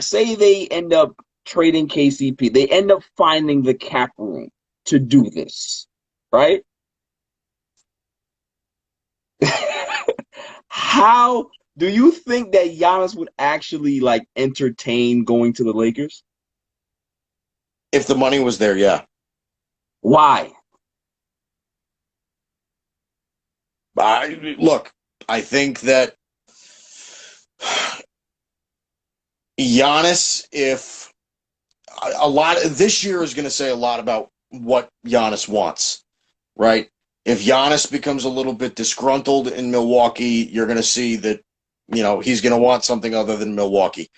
Say they end up trading KCP. They end up finding the cap room to do this, right? How do you think that Giannis would actually entertain going to the Lakers? If the money was there, yeah. Why? Look, I think that Giannis, if a lot this year is going to say a lot about what Giannis wants, right? If Giannis becomes a little bit disgruntled in Milwaukee, you're going to see that, he's going to want something other than Milwaukee.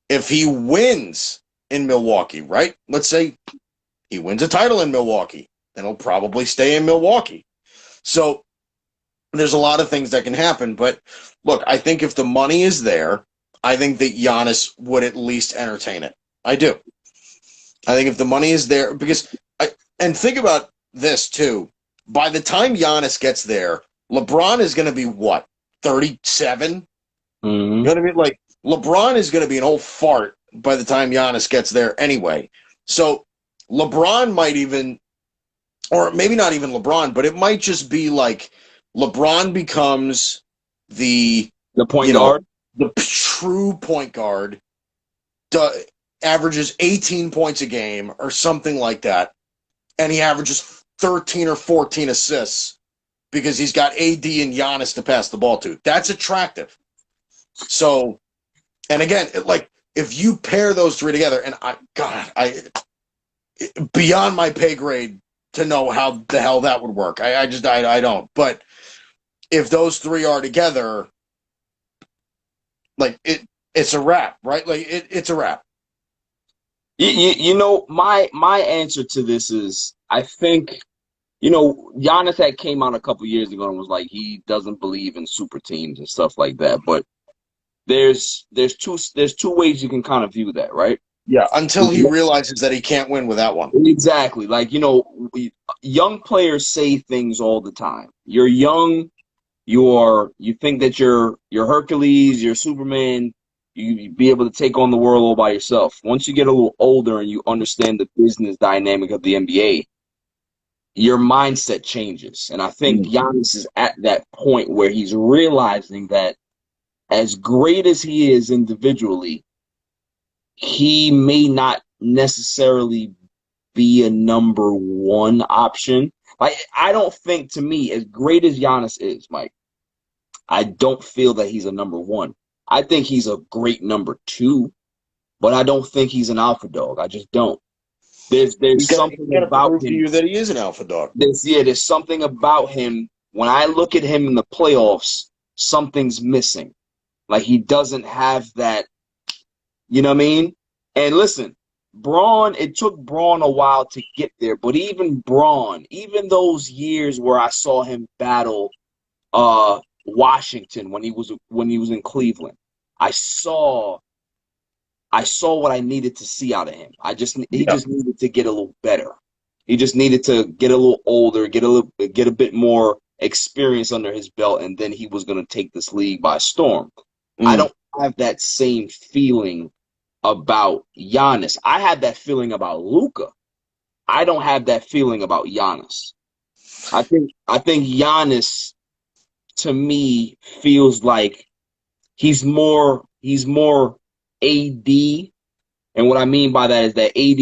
If he wins in Milwaukee, right? Let's say he wins a title in Milwaukee, then he'll probably stay in Milwaukee. So there's a lot of things that can happen. But look, I think if the money is there, I think that Giannis would at least entertain it. I do. I think if the money is there, and think about this too. By the time Giannis gets there, LeBron is going to be what, 37? Mm-hmm. You know what I mean? Like, LeBron is going to be an old fart by the time Giannis gets there anyway. So LeBron might even, or maybe not even LeBron, but it might just be like LeBron becomes the point guard, the true point guard, averages 18 points a game or something like that, and he averages 13 or 14 assists because he's got AD and Giannis to pass the ball to. That's attractive. So, and again, like, if you pair those three together, and beyond my pay grade to know how the hell that would work. I don't. But if those three are together, like, it's a wrap, right? Like, it's a wrap. My answer to this is, I think, Giannis had came out a couple years ago and was like he doesn't believe in super teams and stuff like that. But there's two ways you can kind of view that, right? Yeah, until he realizes that he can't win without one. Exactly. Like, young players say things all the time. You're young, you think that you're Hercules, you're Superman, you be able to take on the world all by yourself. Once you get a little older and you understand the business dynamic of the NBA, your mindset changes. And I think Giannis is at that point where he's realizing that as great as he is individually, he may not necessarily be a number one option. Like, I don't think, to me, as great as Giannis is, Mike, I don't feel that he's a number one. I think he's a great number two, but I don't think he's an alpha dog. I just don't. There's something about him. To you that he is an alpha dog. There's something about him. When I look at him in the playoffs, something's missing. Like, he doesn't have that, you know what I mean? And listen, Braun, it took Braun a while to get there, but even Braun, even those years where I saw him battle Washington when he was in Cleveland, I saw what I needed to see out of him. He just needed to get a little better. He just needed to get a little older, get a bit more experience under his belt, and then he was going to take this league by storm. I don't have that same feeling about Giannis. I have that feeling about Luka. I don't have that feeling about Giannis. I think Giannis, to me, feels like he's more AD, and what I mean by that is that AD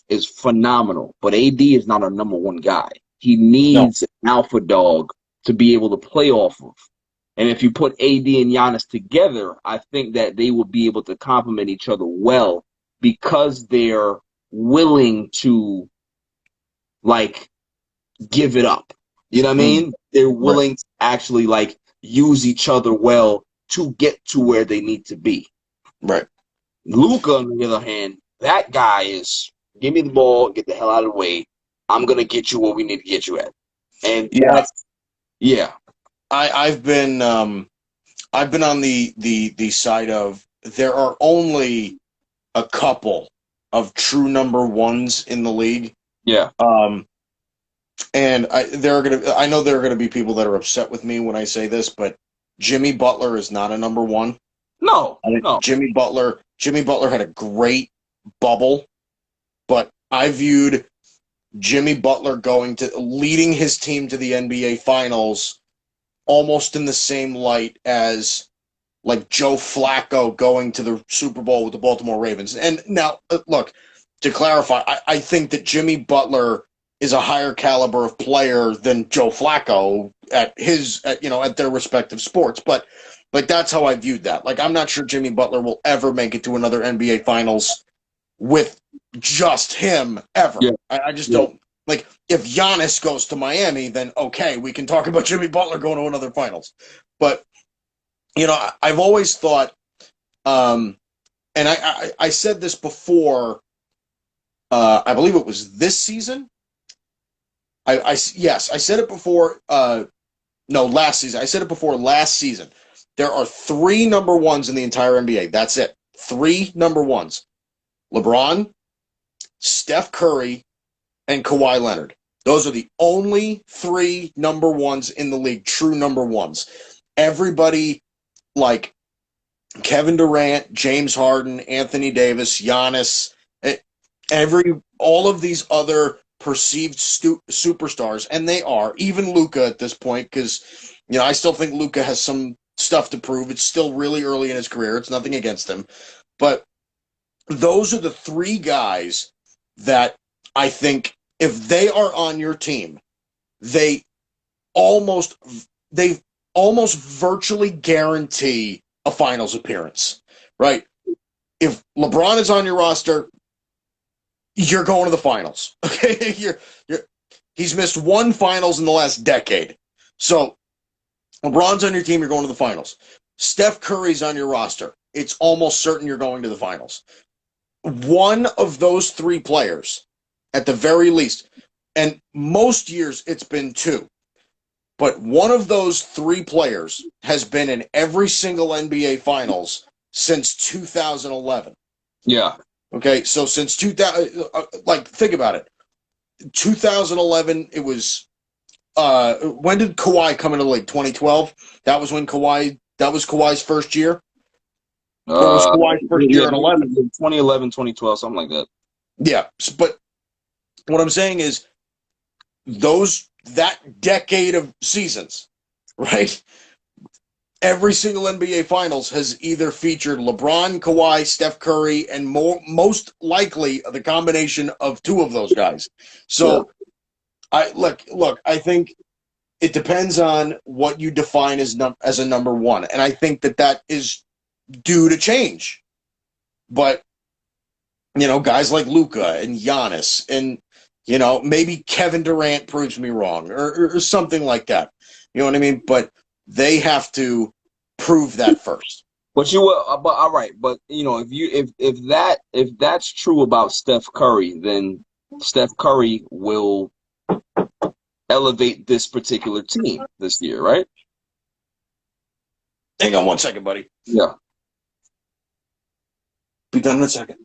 is phenomenal, but AD is not a number one guy. He needs an alpha dog to be able to play off of. And if you put AD and Giannis together, I think that they will be able to complement each other well because they're willing to, like, give it up. You know what I mean? They're willing to actually, like, use each other well to get to where they need to be. Right. Luka, on the other hand, that guy is, give me the ball, get the hell out of the way. I'm going to get you where we need to get you at. And I've been on the side of, there are only a couple of true number ones in the league. Yeah. And I know there are gonna be people that are upset with me when I say this, but Jimmy Butler is not a number one. No. Jimmy Butler had a great bubble, but I viewed Jimmy Butler leading his team to the NBA Finals almost in the same light as, like, Joe Flacco going to the Super Bowl with the Baltimore Ravens. And now, look, to clarify, I think that Jimmy Butler is a higher caliber of player than Joe Flacco at their respective sports. But like that's how I viewed that. Like I'm not sure Jimmy Butler will ever make it to another NBA Finals with just him ever. Yeah. I just don't like if Giannis goes to Miami, then okay, we can talk about Jimmy Butler going to another Finals. But I've always thought, and I said this before. I believe it was this season. Yes, I said it before. No, last season. I said it before last season. There are 3 number ones in the entire NBA. That's it. 3 number ones: LeBron, Steph Curry, and Kawhi Leonard. Those are the only 3 number ones in the league. True number ones. Everybody like Kevin Durant, James Harden, Anthony Davis, Giannis, all of these other perceived superstars, and they are, even Luka at this point, because I still think Luka has some stuff to prove. It's still really early in his career. It's nothing against him. But those are the 3 guys that I think if they are on your team, they almost virtually guarantee a finals appearance, right? If LeBron is on your roster, you're going to the finals. Okay, he's missed 1 finals in the last decade. So LeBron's on your team, you're going to the finals. Steph Curry's on your roster. It's almost certain you're going to the finals. One of those 3 players, at the very least, and most years it's been 2, but one of those 3 players has been in every single NBA Finals since 2011. Yeah. Okay, so since 2000, think about it. 2011, it was, when did Kawhi come into the league? 2012? That was Kawhi's first year? Or was Kawhi's first year in 11? 2011, 2012, something like that. Yeah, but what I'm saying is that decade of seasons, right? Every single NBA Finals has either featured LeBron, Kawhi, Steph Curry, and most likely the combination of 2 of those guys. So, I think it depends on what you define as a number one, and I think that is due to change. But guys like Luka and Giannis, and maybe Kevin Durant proves me wrong, or something like that. You know what I mean? But they have to prove that first. But all right. But if that's true about Steph Curry, then Steph Curry will elevate this particular team this year, right? Hang on 1 second, buddy. Yeah. Be done in a second.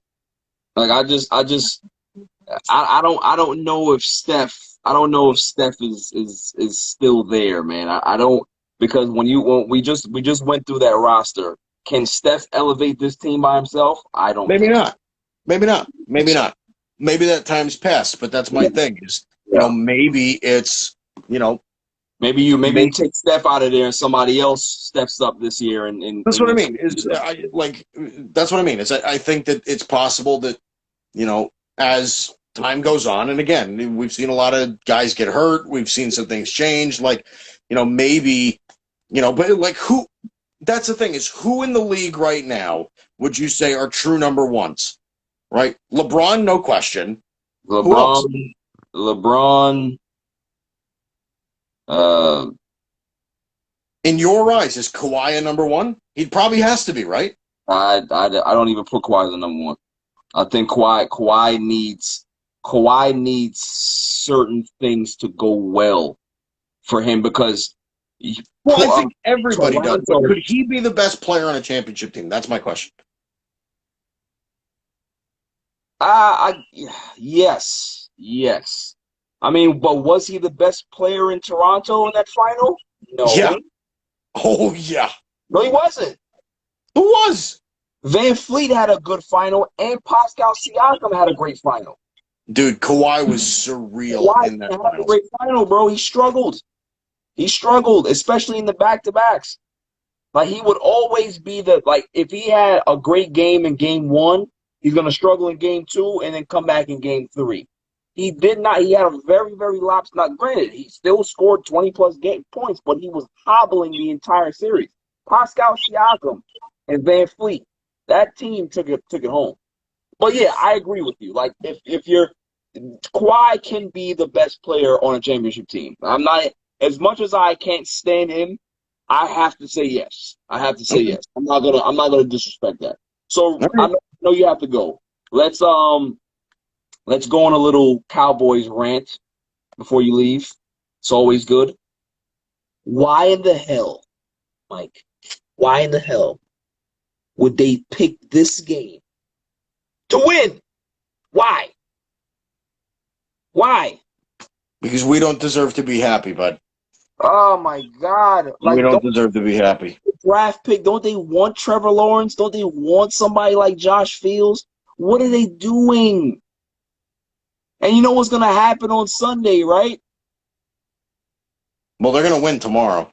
Like I don't know if Steph is still there, man. I don't, because when we just went through that roster, can Steph elevate this team by himself? I don't. Maybe not. Maybe that time's passed, but that's my thing is, maybe it's, maybe you take Steph out of there and somebody else steps up this year and that's what I mean. That's what I mean. Is I think that it's possible that, as time goes on, and again, we've seen a lot of guys get hurt. We've seen some things change. Maybe, but who? That's the thing is, who in the league right now would you say are true number ones? Right, LeBron, no question. LeBron. In your eyes, is Kawhi a number one? He probably has to be, right? I don't even put Kawhi as the number one. I think Kawhi needs certain things to go well for him because. I think everybody does. But could he be the best player on a championship team? That's my question. Yes. I mean, but was he the best player in Toronto in that final? No. Yeah. Oh, yeah. No, he wasn't. Who was? Van Fleet had a good final, and Pascal Siakam had a great final. Dude, Kawhi was surreal in that final. Had a great final, bro. He struggled, especially in the back-to-backs. Like, he would always be if he had a great game in game 1, He's going to struggle in game 2 and then come back in game 3. He did not. He had a very, very lopsided. Not granted, he still scored 20-plus game points, but he was hobbling the entire series. Pascal Siakam and Van Fleet, that team took it home. But yeah, I agree with you. Like if you're Kawhi can be the best player on a championship team. I'm not as much as I can't stand him. I have to say yes. I have to say yes. I'm not gonna disrespect that. So I know you have to go. Let's go on a little Cowboys rant before you leave. It's always good. Why in the hell, Mike? Why in the hell would they pick this game to win? Why? Why? Because we don't deserve to be happy, bud. Oh my God! Like, we don't deserve to be happy. Draft pick? Don't they want Trevor Lawrence? Don't they want somebody like Josh Fields? What are they doing? And you know what's going to happen on Sunday, right? Well, they're going to win tomorrow.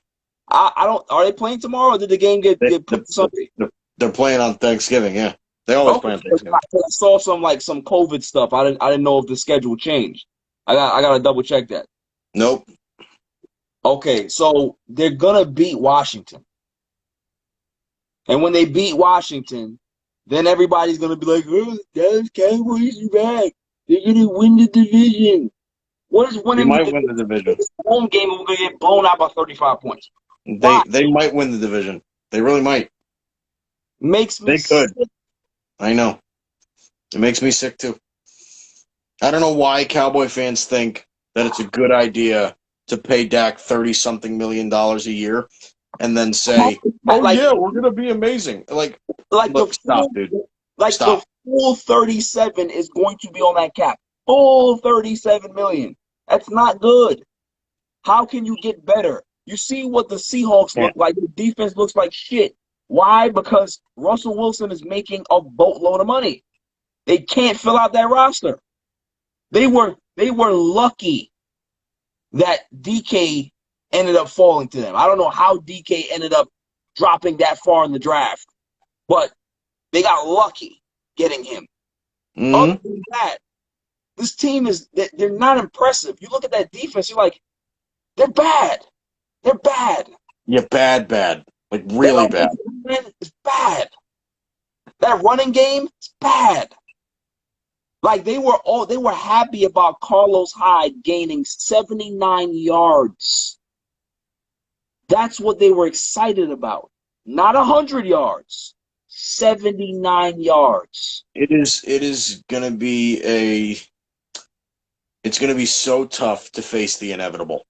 I don't. Are they playing tomorrow? Or did the game get put Sunday? They're playing on Thanksgiving. Yeah, they always play on Thanksgiving. I saw some COVID stuff. I didn't know if the schedule changed. I got to double check that. Nope. Okay, so they're gonna beat Washington, and when they beat Washington, then everybody's gonna be like, "Oh, Dallas Cowboys are back. They're gonna win the division." What is winning? They might win the division. Home game, and we're gonna get blown out by 35 points. They might win the division. They really might. Makes me. They could. Sick. I know. It makes me sick too. I don't know why Cowboy fans think that it's a good idea to pay Dak $30-something million a year, and then say, "Oh yeah, we're gonna be amazing." Like look, stop, dude. Stop. The full 37 is going to be on that cap. Full 37 million. That's not good. How can you get better? You see what the Seahawks look like. The defense looks like shit. Why? Because Russell Wilson is making a boatload of money. They can't fill out that roster. They were lucky that DK ended up falling to them. I don't know how DK ended up dropping that far in the draft, but they got lucky getting him. Mm-hmm. Other than that, this team they're not impressive. You look at that defense, you're like, they're bad. They're bad. Yeah, bad. Like really bad. It's bad. That running game is bad. Like they were happy about Carlos Hyde gaining 79 yards. That's what they were excited about. Not 100 yards. 79 yards. It is gonna be it's gonna be so tough to face the inevitable.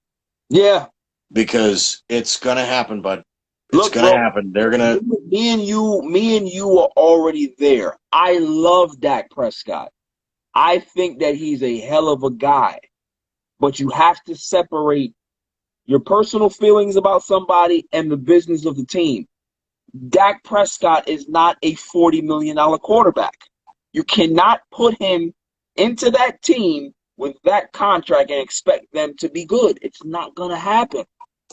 Yeah. Because it's gonna happen, bud. It's gonna happen. They're gonna me and you are already there. I love Dak Prescott. I think that he's a hell of a guy, but you have to separate your personal feelings about somebody and the business of the team. Dak Prescott is not a $40 million quarterback. You cannot put him into that team with that contract and expect them to be good. It's not going to happen.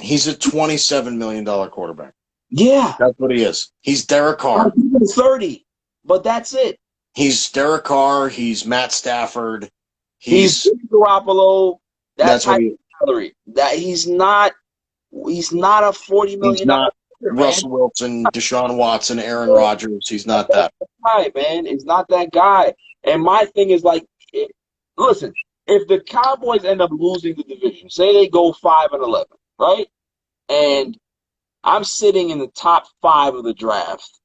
He's a $27 million quarterback. Yeah. That's what he is. He's Derek Carr. 30, but that's it. He's Derek Carr. He's Matt Stafford. He's Garoppolo. That's what salary. That he's not a $40 million. He's not Russell Wilson, Deshaun Watson, Aaron Rodgers. He's not that guy, man. He's not that guy. And my thing is like, listen, if the Cowboys end up losing the division, say they go 5-11, right? And I'm sitting in the top 5 of the draft.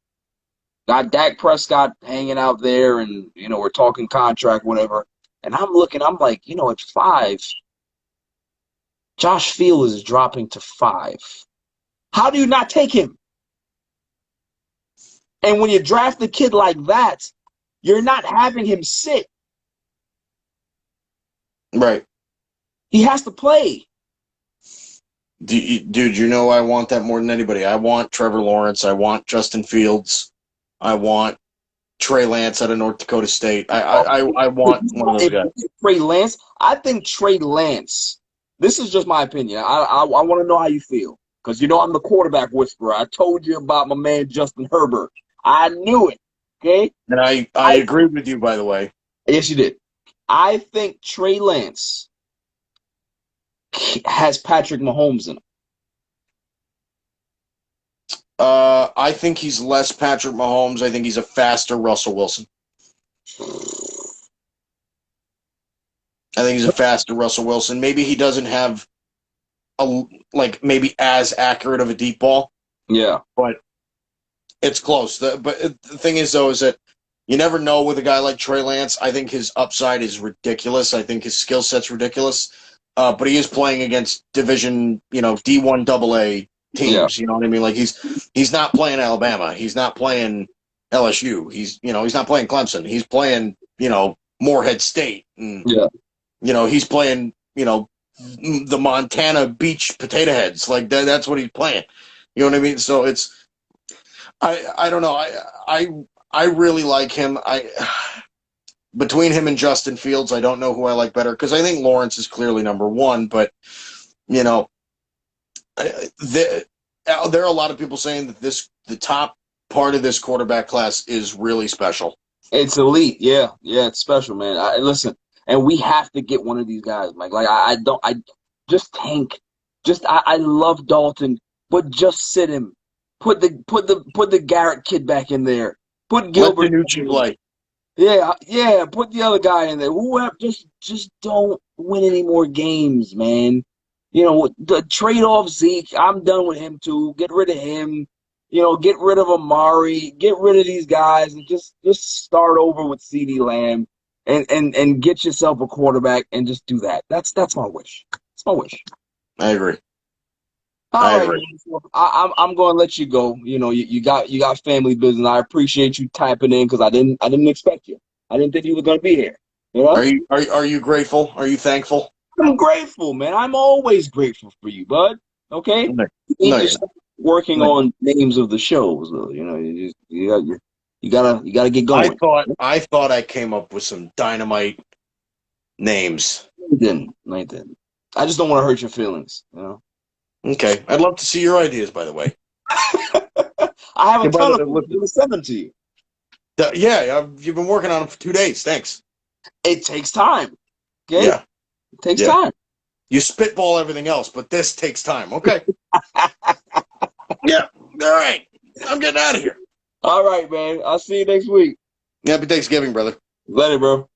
Got Dak Prescott hanging out there, and we're talking contract, whatever. And I'm like, at 5, Josh Fields is dropping to 5. How do you not take him? And when you draft a kid like that, you're not having him sit. Right. He has to play. Dude, I want that more than anybody. I want Trevor Lawrence. I want Justin Fields. I want Trey Lance out of North Dakota State. I want one of those guys. Trey Lance? I think Trey Lance, this is just my opinion. I want to know how you feel. Because I'm the quarterback whisperer. I told you about my man Justin Herbert. I knew it. Okay? And I agree with you, by the way. Yes, you did. I think Trey Lance has Patrick Mahomes in him. I think he's less Patrick Mahomes. I think he's a faster Russell Wilson. I think he's a faster Russell Wilson. Maybe he doesn't have maybe as accurate of a deep ball. Yeah. But it's close. But the thing is, though, is that you never know with a guy like Trey Lance. I think his upside is ridiculous. I think his skill set's ridiculous. But he is playing against division, D1 AA teams. Yeah. You know what I mean? Like he's not playing Alabama. He's not playing LSU. He's not playing Clemson. He's playing, Morehead State. And, he's playing, the Montana Beach Potato Heads. Like that's what he's playing. You know what I mean? So it's, I don't know. I really like him. Between him and Justin Fields, I don't know who I like better because I think Lawrence is clearly number one. But there are a lot of people saying that the top part of this quarterback class is really special. It's elite. Yeah, it's special, man. Listen, and we have to get one of these guys, Mike. Like I love Dalton, but just sit him. Put the Garrett kid back in there. Put Gilbert. Let DiNucci play. Yeah. Put the other guy in there. Whoever, just don't win any more games, man. The trade off Zeke. I'm done with him too. Get rid of him. Get rid of Amari. Get rid of these guys and just start over with CeeDee Lamb and get yourself a quarterback and just do that. That's my wish. That's my wish. I agree. I agree. I'm going to let you go. You got family business. I appreciate you typing in because I didn't expect you. I didn't think you were going to be here. Are you grateful? Are you thankful? I'm grateful, man. I'm always grateful for you, bud. Okay. Working on names of the shows, though. You gotta get going. I thought I came up with some dynamite names. I didn't. I just don't want to hurt your feelings. Okay, I'd love to see your ideas. By the way, I have a ton of them. I'm going to send them to you. You've been working on them for 2 days. Thanks. It takes time. Okay. Yeah. It takes time. You spitball everything else, but this takes time. Okay. Yeah. All right. I'm getting out of here. All right, man. I'll see you next week. Happy Thanksgiving, brother. Later, bro.